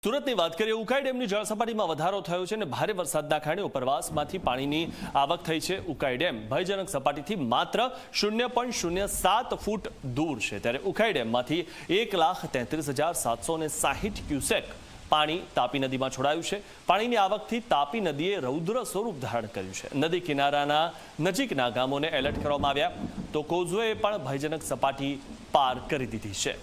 સુરતની વાત કરીએ ઉકાઈ ડેમની જળ સપાટીમાં વધારો થયો છે અને ભારે વરસાદના કારણે ઉપરવાસમાંથી પાણીની આવક થઈ છે। ઉકાઈ ડેમ ભયજનક સપાટીથી માત્ર 0.07 ફૂટ દૂર છે, ત્યારે ઉકાઈ ડેમમાંથી 1,33,760 ક્યુસેક પાણી તાપી નદીમાં છોડાયું છે। પાણીની આવકથી તાપી નદીએ રૌદ્ર સ્વરૂપ ધારણ કર્યું છે। નદી કિનારાના નજીકના ગામોને એલર્ટ કરવામાં આવ્યા, તો કોઝવે પણ ભયજનક સપાટી પાર કરી દીધી છે।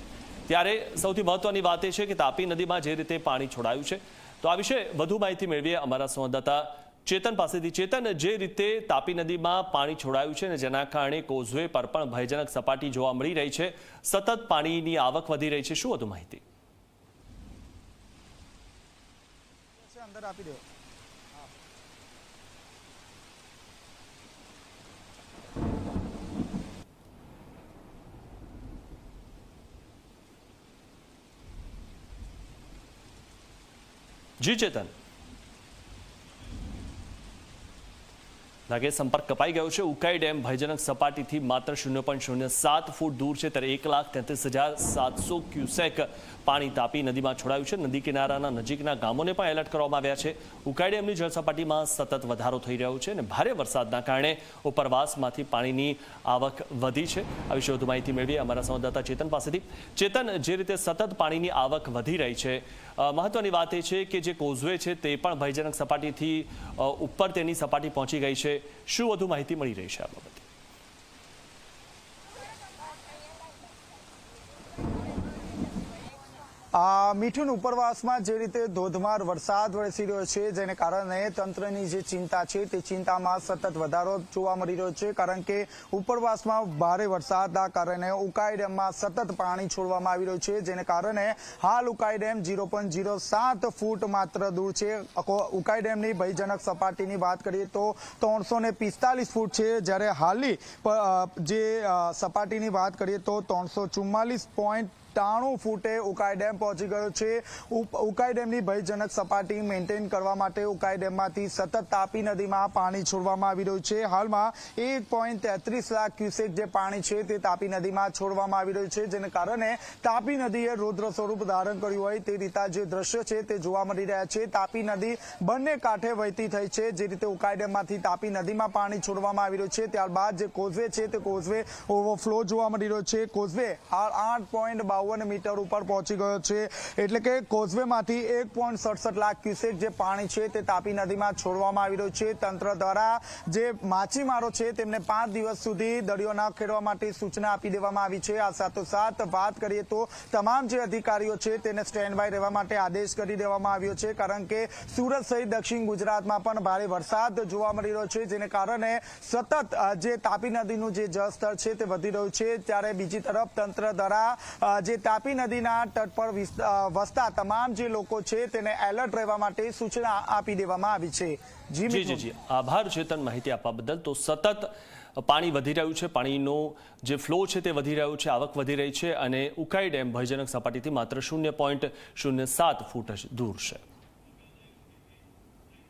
ત્યારે સૌથી મહત્વની વાત એ છે કે તાપી નદીમાં જે રીતે પાણી છોડાયું છે, તો આ વિશે વધુ માહિતી મેળવીએ અમારા સંવાદદાતા ચેતન પાસેથી। ચેતન, જે રીતે તાપી નદીમાં પાણી છોડાયું છે અને જેના કારણે કોઝવે પર પણ ભયજનક સપાટી જોવા મળી રહી છે, સતત પાણીની આવક વધી રહી છે, શું વધુ માહિતી? અંદર આપી દો। જી ચેતન, લાગે સંપર્ક કપાઈ ગયો છે। ઉકાઈ ડેમ ભયજનક સપાટીથી માત્ર 0.07 ફૂટ દૂર છે, ત્યારે 1,33,700 ક્યુસેક પાણી તાપી નદીમાં છોડાયું છે। નદી કિનારાના નજીકના ગામોને પણ એલર્ટ કરવામાં આવ્યા છે। ઉકાઈ ડેમની જળ સપાટીમાં સતત વધારો થઈ રહ્યો છે અને ભારે વરસાદના કારણે ઉપરવાસમાંથી પાણીની આવક વધી છે। આ વિશે વધુ માહિતી મેળવીએ અમારા સંવાદદાતા ચેતન પાસેથી। ચેતન, જે રીતે સતત પાણીની આવક વધી રહી છે, મહત્વની વાત એ છે કે જે કોઝવે છે તે પણ ભયજનક સપાટીથી ઉપર તેની સપાટી પહોંચી ગઈ છે, શું વધુ માહિતી મળી રહી છે આ બાબતે? મીઠુન ઉપરવાસમાં જે રીતે ધોધમાર વરસાદ વરસી રહ્યો છે, જેને કારણે તંત્રની જે ચિંતા છે તે ચિંતામાં સતત વધારો જોવા મળી રહ્યો છે, કારણ કે ઉપરવાસમાં ભારે વરસાદના કારણે ઉકાઈ ડેમમાં સતત પાણી છોડવામાં આવી રહ્યું છે, જેને કારણે હાલ ઉકાઈ ડેમ 0.07 ફૂટ માત્ર દૂર છે। ઉકાઈ ડેમની ભયજનક સપાટીની વાત કરીએ તો 345 ફૂટ છે, જ્યારે હાલની જે સપાટીની વાત કરીએ તો 344.93 ફૂટે ઉકાઈ ડેમ પહોંચી ગયો છે। ઉકાઈ ડેમની ભયજનક સપાટી મેન્ટેન કરવા માટે ઉકાઈ ડેમમાંથી સતત તાપી નદીમાં પાણી છોડવામાં આવી રહ્યું છે। હાલમાં 1.33 લાખ ક્યુસેક જે પાણી છે તે તાપી નદીમાં છોડવામાં આવી રહ્યું છે, જેને કારણે તાપી નદીએ રૌદ્ર સ્વરૂપ ધારણ કર્યું હોય તે રીતે જે દ્રશ્ય છે તે જોવા મળી રહ્યા છે। તાપી નદી બંને કાંઠે વહેતી થઈ છે। જે રીતે ઉકાઈ ડેમમાંથી તાપી નદીમાં પાણી છોડવામાં આવી રહ્યું છે, ત્યારબાદ જે કોઝવે છે તે કોઝવે ઓવરફ્લો જોવા મળી રહ્યો છે। કોઝવે હાલ 8.52 મીટર ઉપર પહોંચી ગયો છે, એટલે કે કોઝવેમાંથી 1.67 લાખ ક્યુસેક જે પાણી છે તે તાપી નદીમાં છોડવામાં આવી રહ્યું છે। તંત્ર દ્વારા જે માછીમારો છે તેમને 5 દિવસ સુધી દરિયો ન ખેડવા માટે સૂચના આપી દેવામાં આવી છે। આ સાથોસાથ વાત કરીએ તો તમામ જે અધિકારીઓ છે તેને સ્ટેન્ડ બાય રહેવા માટે આદેશ કરી દેવામાં આવ્યો છે, કારણ કે સુરત સહિત દક્ષિણ ગુજરાતમાં પણ ભારે વરસાદ જોવા મળી રહ્યો છે, જેને કારણે સતત જે તાપી નદીનું જે જળસ્તર છે તે વધી રહ્યું છે। ત્યારે બીજી તરફ તંત્ર દ્વારા જે તાપી નદીના તટ પર વસતા તમામ જે લોકો છે તેને એલર્ટ રહેવા માટે સૂચના આપી દેવામાં આવી છે। જી, આભાર ચેતન માહિતી આપવા બદલ। તો સતત પાણી વધી રહ્યું છે, પાણીનો જે ફ્લો છે તે વધી રહ્યો છે, આવક વધી રહી છે અને ઉકાઈ ડેમ ભયજનક સપાટીથી માત્ર 0.07 ફૂટ જ દૂર છે।